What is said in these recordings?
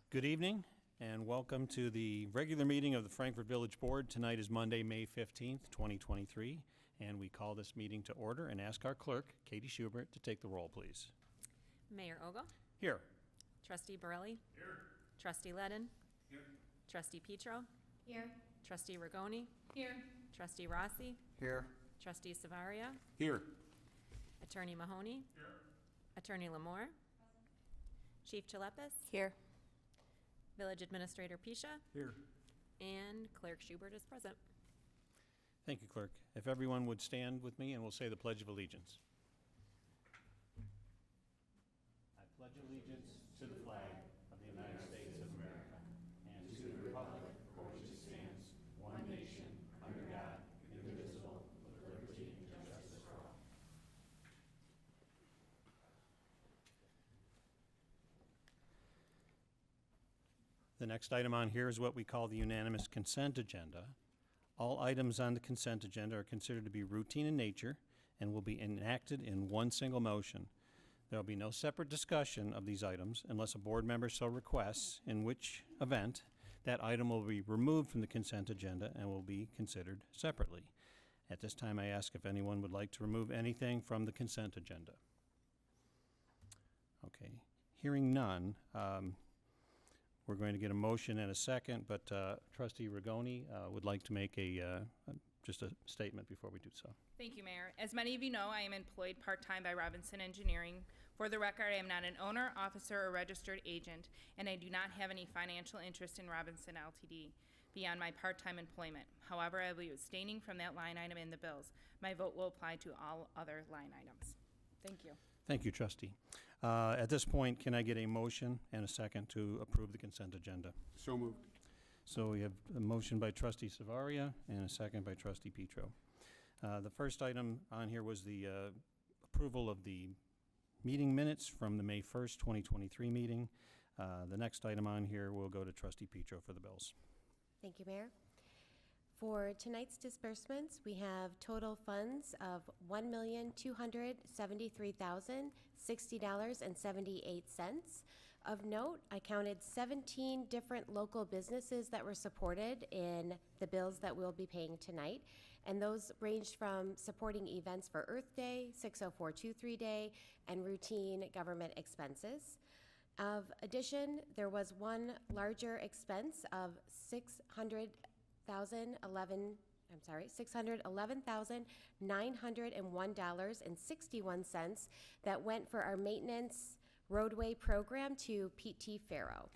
Good evening and welcome to the regular meeting of the Frankfort Village Board. Tonight is Monday, May 15th, 2023, and we call this meeting to order and ask our clerk, Katie Schubert, to take the roll, please. Mayor Ogle? Here. Trustee Borelli? Here. Trustee Ledden? Here. Trustee Petro? Here. Trustee Rigoni? Here. Trustee Rossi? Here. Trustee Savaria? Here. Attorney Mahoney? Here. Attorney Lamore? Chief Chalepis? Here. Village Administrator Pisha? Here. And Clerk Schubert is present. Thank you, clerk. If everyone would stand with me and we'll say the Pledge of Allegiance. I pledge allegiance to the flag of the United States of America and to the republic for which it stands, one nation, under God, indivisible, with liberty and justice for all. The next item on here is what we call the unanimous consent agenda. All items on the consent agenda are considered to be routine in nature and will be enacted in one single motion. There will be no separate discussion of these items unless a board member so requests, in which event that item will be removed from the consent agenda and will be considered separately. At this time, I ask if anyone would like to remove anything from the consent agenda. Okay, hearing none, we're going to get a motion and a second, but Trustee Rigoni would like to make just a statement before we do so. Thank you, Mayor. As many of you know, I am employed part-time by Robinson Engineering. For the record, I am not an owner, officer, or registered agent, and I do not have any financial interest in Robinson Ltd. beyond my part-time employment. However, I will be abstaining from that line item in the bills. My vote will apply to all other line items. Thank you. Thank you, Trustee. At this point, can I get a motion and a second to approve the consent agenda? So moved. So we have a motion by Trustee Savaria and a second by Trustee Petro. The first item on here was the approval of the meeting minutes from the May 1st, 2023 meeting. The next item on here will go to Trustee Petro for the bills. Thank you, Mayor. For tonight's disbursements, we have total funds of $1,273,060.78. Of note, I counted 17 different local businesses that were supported in the bills that we'll be paying tonight, and those ranged from supporting events for Earth Day, 60423 Day, and routine government expenses. Of addition, there was one larger expense of $611,901.61 that went for our maintenance roadway program to PT Faro.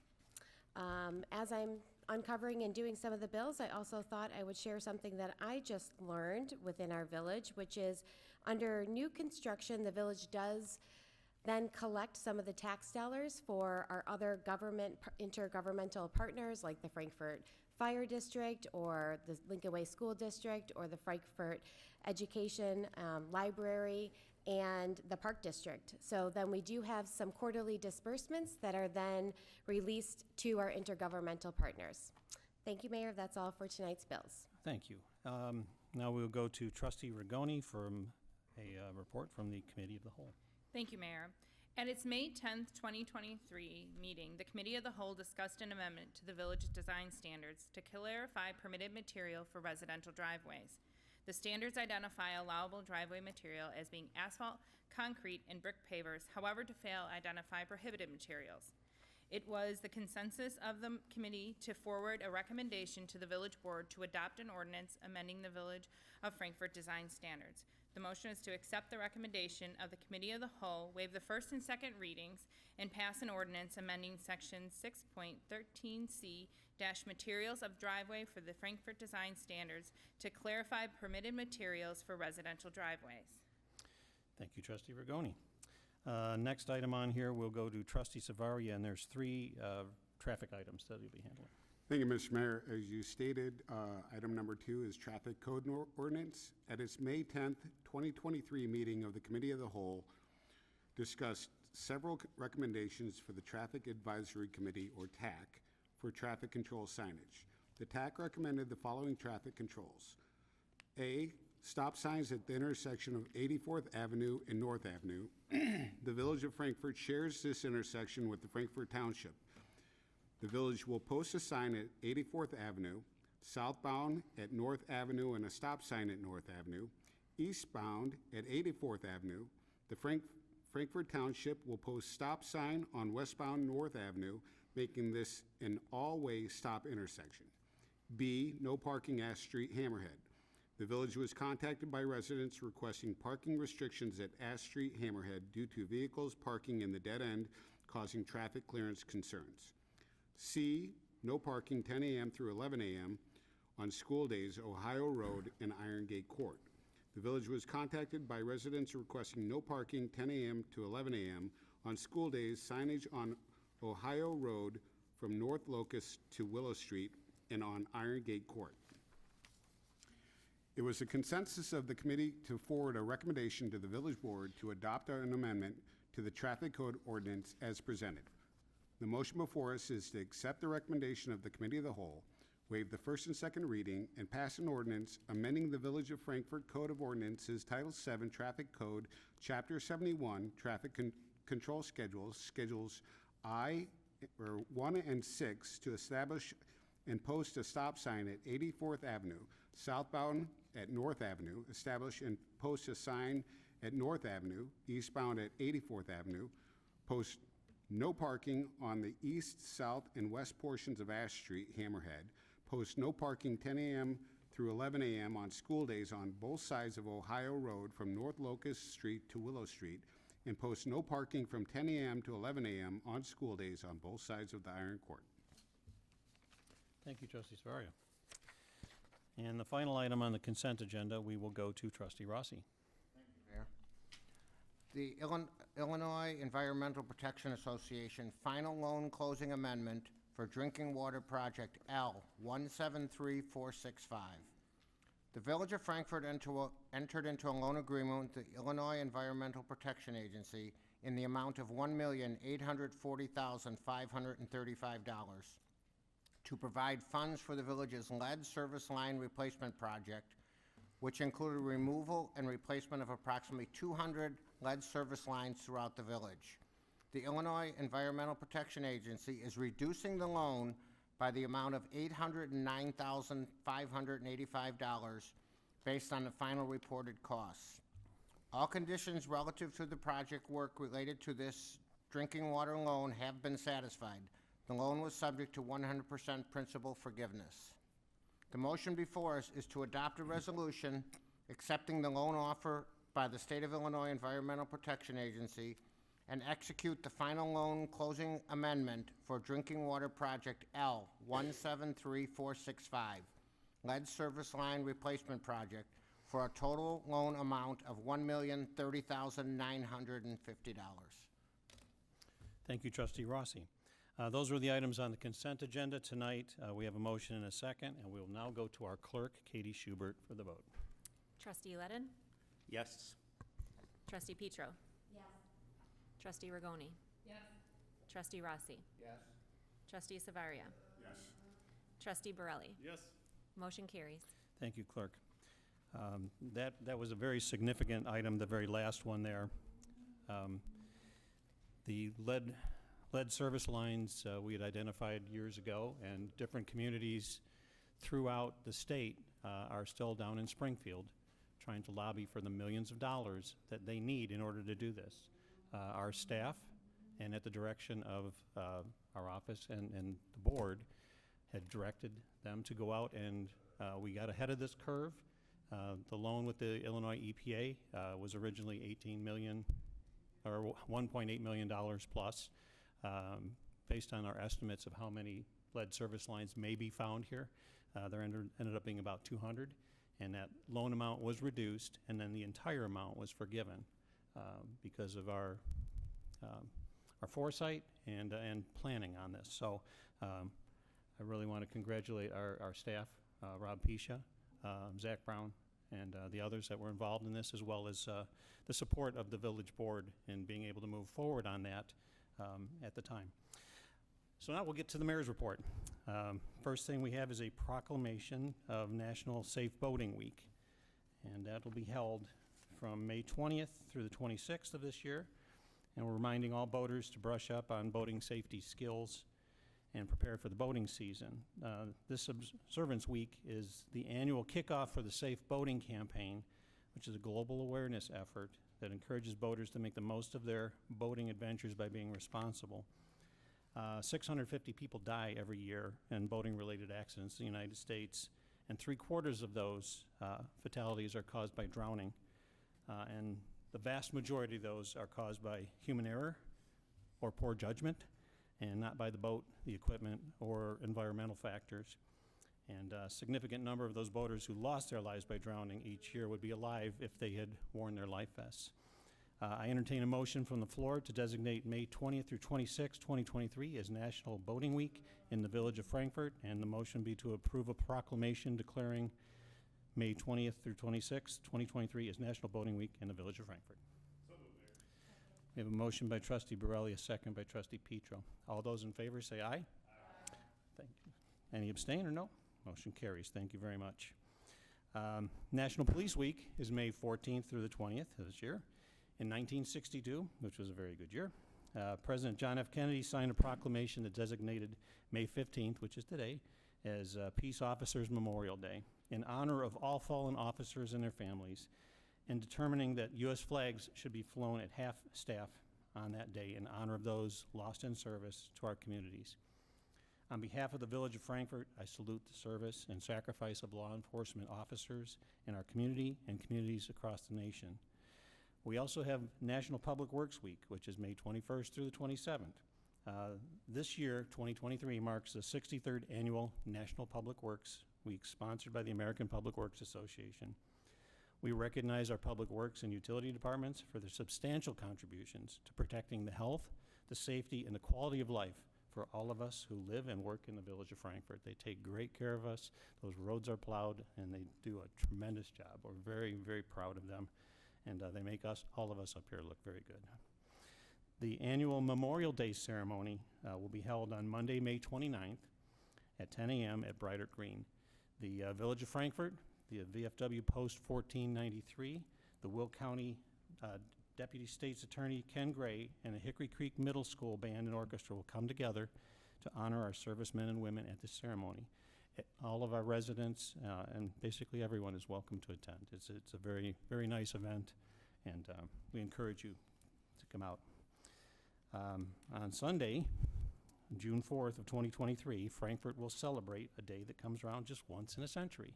As I'm uncovering and doing some of the bills, I also thought I would share something that I just learned within our village, which is under new construction, the village does then collect some of the tax dollars for our other intergovernmental partners like the Frankfort Fire District or the Lincoln Way School District or the Frankfort Education Library and the Park District. So then we do have some quarterly disbursements that are then released to our intergovernmental partners. Thank you, Mayor. That's all for tonight's bills. Thank you. Now we'll go to Trustee Rigoni for a report from the Committee of the Whole. Thank you, Mayor. At its May 10th, 2023 meeting, the Committee of the Whole discussed an amendment to the village design standards to clarify permitted material for residential driveways. The standards identify allowable driveway material as being asphalt, concrete, and brick pavers, however, to fail identify prohibited materials. It was the consensus of the committee to forward a recommendation to the village board to adopt an ordinance amending the Village of Frankfort design standards. The motion is to accept the recommendation of the Committee of the Whole, waive the first and second readings, and pass an ordinance amending Section 6.13C materials of driveway for the Frankfort design standards to clarify permitted materials for residential driveways. Thank you, Trustee Rigoni. Next item on here, we'll go to Trustee Savaria, and there's three traffic items that you'll be handling. Thank you, Mr. Mayor. As you stated, item number 2 is traffic code ordinance. At its May 10th, 2023 meeting of the Committee of the Whole, discussed several recommendations for the Traffic Advisory Committee, or TAC, for traffic control signage. The TAC recommended the following traffic controls. A, stop signs at the intersection of 84th Avenue and North Avenue. The Village of Frankfort shares this intersection with the Frankfort Township. The village will post a sign at 84th Avenue, southbound at North Avenue and a stop sign at North Avenue, eastbound at 84th Avenue. The Frankfort Township will post stop sign on westbound North Avenue, making this an all-way stop intersection. B, no parking Ash Street, Hammerhead. The village was contacted by residents requesting parking restrictions at Ash Street, Hammerhead due to vehicles parking in the dead end causing traffic clearance concerns. C, no parking 10 a.m. through 11 a.m. on school days, Ohio Road and Iron Gate Court. The village was contacted by residents requesting no parking 10 a.m. to 11 a.m. on school days, signage on Ohio Road from North Locust to Willow Street and on Iron Gate Court. It was the consensus of the committee to forward a recommendation to the village board to adopt an amendment to the traffic code ordinance as presented. The motion before us is to accept the recommendation of the committee of the whole, waive the first and second reading, and pass an ordinance amending the Village of Frankfort Code of Ordinances, Title 7, Traffic Code, Chapter 71, Traffic Control Schedules, Schedules 1 and 6, to establish and post a stop sign at 84th Avenue, southbound at North Avenue, establish and post a sign at North Avenue, eastbound at 84th Avenue, post no parking on the east, south, and west portions of Ash Street, Hammerhead, post no parking 10 a.m. through 11 a.m. on school days on both sides of Ohio Road from North Locust Street to Willow Street, and post no parking from 10 a.m. to 11 a.m. on school days on both sides of the Iron Court. Thank you, Trustee Savaria. And the final item on the consent agenda, we will go to Trustee Rossi. Mayor. The Illinois Environmental Protection Association Final Loan Closing Amendment for Drinking Water Project L 173465. The Village of Frankfort entered into a loan agreement with the Illinois Environmental Protection Agency in the amount of $1,840,535 to provide funds for the village's lead service line replacement project, which included removal and replacement of approximately 200 lead service lines throughout the village. The Illinois Environmental Protection Agency is reducing the loan by the amount of $809,585 based on the final reported costs. All conditions relative to the project work related to this drinking water loan have been satisfied. The loan was subject to 100% principal forgiveness. The motion before us is to adopt a resolution accepting the loan offer by the State of Illinois Environmental Protection Agency and execute the final loan closing amendment for Drinking Water Project L 173465, Lead Service Line Replacement Project, for a total loan amount of $1,030,950. Thank you, Trustee Rossi. Those were the items on the consent agenda tonight. We have a motion and a second, and we will now go to our clerk, Katie Schubert, for the vote. Trustee Ledden? Yes. Trustee Petro? Yes. Trustee Rigoni? Yes. Trustee Rossi? Yes. Trustee Savaria? Yes. Trustee Borelli? Yes. Motion carries. Thank you, Clerk. That was a very significant item, the very last one there. The lead service lines we had identified years ago, and different communities throughout the state are still down in Springfield trying to lobby for the millions of dollars that they need in order to do this. Our staff, and at the direction of our office and the board, had directed them to go out, and we got ahead of this curve. The loan with the Illinois EPA was originally $18 million, or $1.8 million plus. Based on our estimates of how many lead service lines may be found here, there ended up being about 200, and that loan amount was reduced, and then the entire amount was forgiven because of our foresight and planning on this. So I really want to congratulate our staff, Rob Pisha, Zach Brown, and the others that were involved in this, as well as the support of the village board in being able to move forward on that at the time. So now we'll get to the mayor's report. First thing we have is a proclamation of National Safe Boating Week, and that will be held from May 20th through the 26th of this year, and we're reminding all boaters to brush up on boating safety skills and prepare for the boating season. This Observance Week is the annual kickoff for the Safe Boating Campaign, which is a global awareness effort that encourages boaters to make the most of their boating adventures by being responsible. 650 people die every year in boating-related accidents in the United States, and 3/4 of those fatalities are caused by drowning. And the vast majority of those are caused by human error or poor judgment, and not by the boat, the equipment, or environmental factors. And a significant number of those boaters who lost their lives by drowning each year would be alive if they had worn their life vests. I entertain a motion from the floor to designate May 20th through 26th, 2023 as National Boating Week in the Village of Frankfort, and the motion be to approve a proclamation declaring May 20th through 26th, 2023 as National Boating Week in the Village of Frankfort. We have a motion by Trustee Borelli, a second by Trustee Petro. All those in favor say aye. Aye. Thank you. Any abstain or no? Motion carries. Thank you very much. National Police Week is May 14th through the 20th of this year. In 1962, which was a very good year, President John F. Kennedy signed a proclamation that designated May 15th, which is today, as Peace Officers Memorial Day, in honor of all fallen officers and their families, and determining that U.S. flags should be flown at half-staff on that day in honor of those lost in service to our communities. On behalf of the Village of Frankfort, I salute the service and sacrifice of law enforcement officers in our community and communities across the nation. We also have National Public Works Week, which is May 21st through the 27th. This year, 2023, marks the 63rd Annual National Public Works Week, sponsored by the American Public Works Association. We recognize our public works and utility departments for their substantial contributions to protecting the health, the safety, and the quality of life for all of us who live and work in the Village of Frankfort. They take great care of us. Those roads are plowed, and they do a tremendous job. We're very, very proud of them, and they make us, all of us up here, look very good. The annual Memorial Day ceremony will be held on Monday, May 29th at 10 a.m. at Brighter Green. The Village of Frankfort, the VFW Post 1493, the Will County Deputy State's Attorney Ken Gray, and the Hickory Creek Middle School Band and Orchestra will come together to honor our servicemen and women at this ceremony. All of our residents and basically everyone is welcome to attend. It's a very, very nice event, and we encourage you to come out. On Sunday, June 4th of 2023, Frankfort will celebrate a day that comes around just once in a century.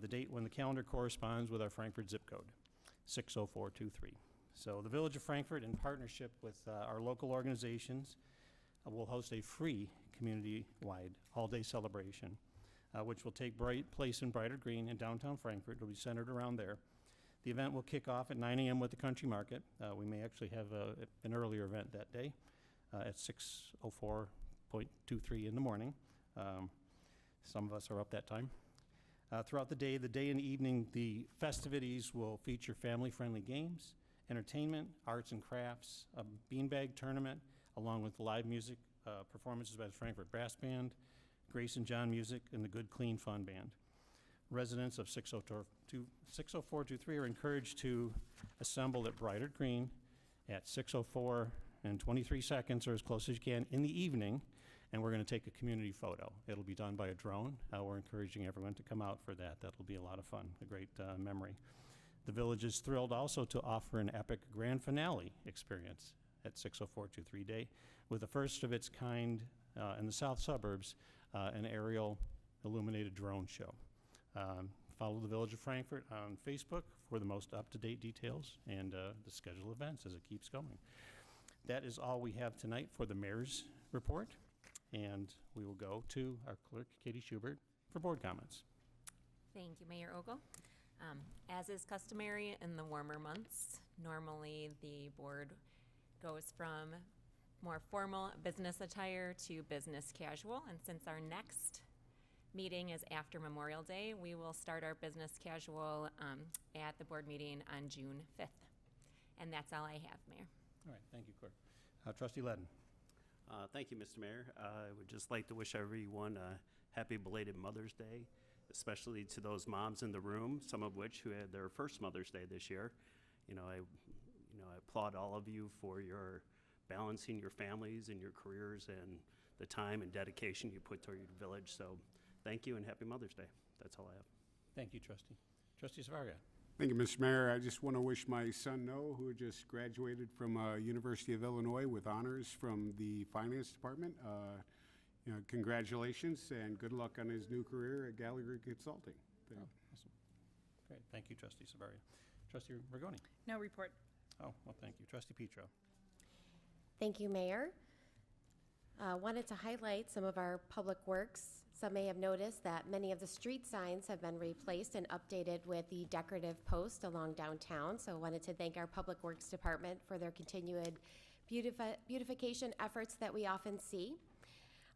The date when the calendar corresponds with our Frankfort zip code, 60423. So the Village of Frankfort, in partnership with our local organizations, will host a free community-wide all-day celebration, which will take place in Brighter Green in downtown Frankfort. It'll be centered around there. The event will kick off at 9 a.m. with the country market. We may actually have an earlier event that day at 6:04.23 in the morning. Some of us are up that time. Throughout the day and evening, the festivities will feature family-friendly games, entertainment, arts and crafts, a beanbag tournament, along with live music performances by the Frankfort Brass Band, Grace and John Music, and the Good Clean Fun Band. Residents of 60423 are encouraged to assemble at Brighter Green at 6:04 and 23 seconds, or as close as you can, in the evening, and we're going to take a community photo. It'll be done by a drone. We're encouraging everyone to come out for that. That'll be a lot of fun, a great memory. The Village is thrilled also to offer an epic grand finale experience at 60423 Day, with the first of its kind in the south suburbs, an aerial illuminated drone show. Follow the Village of Frankfort on Facebook for the most up-to-date details and the scheduled events as it keeps going. That is all we have tonight for the mayor's report, and we will go to our clerk, Katie Schubert, for board comments. Thank you, Mayor Ogle. As is customary in the warmer months, normally the board goes from more formal business attire to business casual, and since our next meeting is after Memorial Day, we will start our business casual at the board meeting on June 5th. And that's all I have, Mayor. All right, thank you, Clerk. Trustee Ledden. Thank you, Mr. Mayor. I would just like to wish everyone a happy belated Mother's Day, especially to those moms in the room, some of which who had their first Mother's Day this year. I applaud all of you for your balancing your families and your careers and the time and dedication you put toward your village. So thank you and happy Mother's Day. That's all I have. Thank you, Trustee. Trustee Savaria? Thank you, Mr. Mayor. I just want to wish my son Noah, who just graduated from University of Illinois with honors from the Finance Department. Congratulations and good luck on his new career at Gallagher Consulting. Oh, awesome. Great, thank you, Trustee Savaria. Trustee Rigoni? No report. Oh, well, thank you. Trustee Petro? Thank you, Mayor. Wanted to highlight some of our public works. Some may have noticed that many of the street signs have been replaced and updated with the decorative post along downtown. So wanted to thank our Public Works Department for their continued beautification efforts that we often see.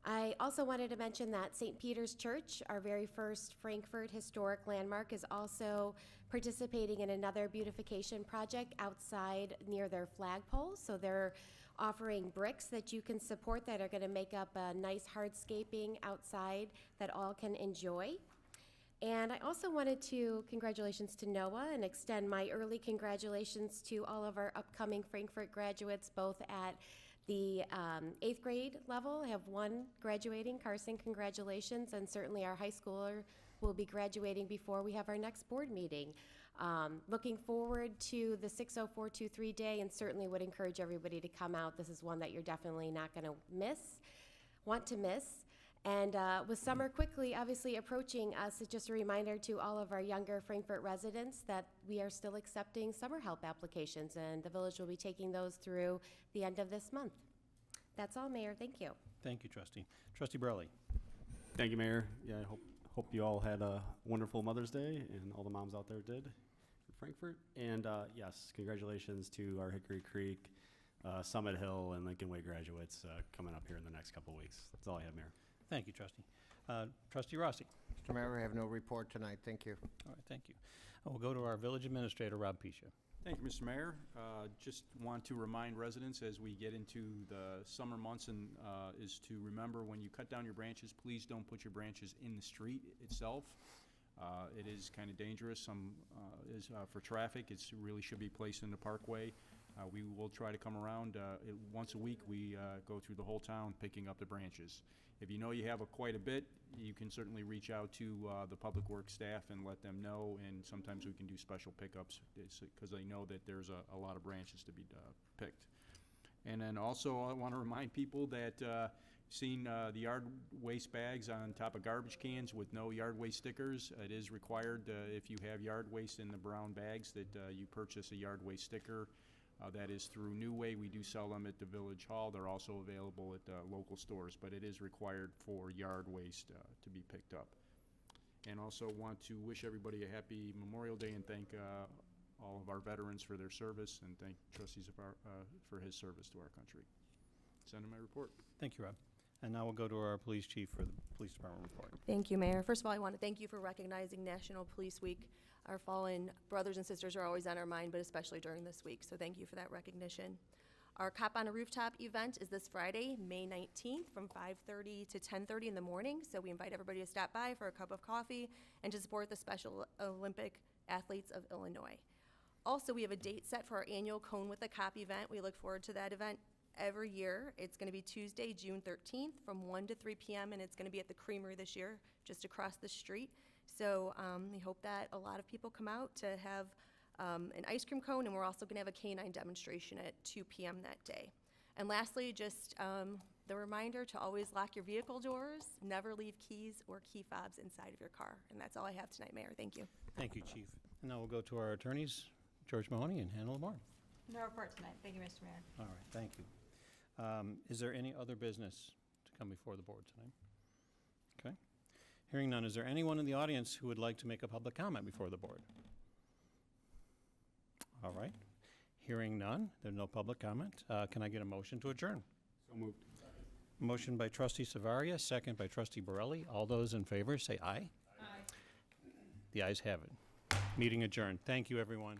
I also wanted to mention that St. Peter's Church, our very first Frankfort historic landmark, is also participating in another beautification project outside near their flagpole. So they're offering bricks that you can support that are going to make up a nice hardscaping outside that all can enjoy. And I also wanted to, congratulations to Noah, and extend my early congratulations to all of our upcoming Frankfort graduates, both at the 8th grade level. I have one graduating. Carson, congratulations, and certainly our high schooler will be graduating before we have our next board meeting. Looking forward to the 60423 day, and certainly would encourage everybody to come out. This is one that you're definitely not going to want to miss. And with summer quickly, obviously approaching us, it's just a reminder to all of our younger Frankfort residents that we are still accepting summer help applications, and the village will be taking those through the end of this month. That's all, Mayor. Thank you. Thank you, Trustee. Trustee Burley? Thank you, Mayor. Yeah, I hope you all had a wonderful Mother's Day, and all the moms out there did in Frankfort. And yes, congratulations to our Hickory Creek, Summit Hill, and Lincoln Way graduates coming up here in the next couple of weeks. That's all I have, Mayor. Thank you, Trustee. Trustee Rossi? Mr. Mayor, I have no report tonight. Thank you. All right, thank you. We'll go to our village administrator, Rob Pisha. Thank you, Mr. Mayor. Just want to remind residents as we get into the summer months is to remember when you cut down your branches, please don't put your branches in the street itself. It is kind of dangerous. For traffic, it really should be placed in the parkway. We will try to come around. Once a week, we go through the whole town picking up the branches. If you know you have quite a bit, you can certainly reach out to the Public Works staff and let them know, and sometimes we can do special pickups because they know that there's a lot of branches to be picked. And then also I want to remind people that seen the yard waste bags on top of garbage cans with no yard waste stickers. It is required if you have yard waste in the brown bags that you purchase a yard waste sticker. That is through New Way. We do sell them at the Village Hall. They're also available at local stores, but it is required for yard waste to be picked up. And also want to wish everybody a happy Memorial Day and thank all of our veterans for their service and thank trustees for his service to our country. Send in my report. Thank you, Rob. And now we'll go to our police chief for the police department report. Thank you, Mayor. First of all, I want to thank you for recognizing National Police Week. Our fallen brothers and sisters are always on our mind, but especially during this week, so thank you for that recognition. Our Cop on a Rooftop event is this Friday, May 19th, from 5:30 to 10:30 in the morning, so we invite everybody to stop by for a cup of coffee and to support the Special Olympic athletes of Illinois. Also, we have a date set for our annual Cone with a Cop event. We look forward to that event every year. It's going to be Tuesday, June 13th from 1 to 3 p.m., and it's going to be at the Creamery this year, just across the street. So we hope that a lot of people come out to have an ice cream cone, and we're also going to have a canine demonstration at 2 p.m. that day. And lastly, just the reminder to always lock your vehicle doors, never leave keys or key fobs inside of your car. And that's all I have tonight, Mayor. Thank you. Thank you, Chief. And now we'll go to our attorneys, George Mahoney and Hannah Lamar. No report tonight. Thank you, Mr. Mayor. All right, thank you. Is there any other business to come before the board tonight? Okay. Hearing none, is there anyone in the audience who would like to make a public comment before the board? All right. Hearing none, there's no public comment. Can I get a motion to adjourn? So moved. Motion by Trustee Savaria, second by Trustee Borelli. All those in favor say aye. Aye. The ayes have it. Meeting adjourned. Thank you, everyone.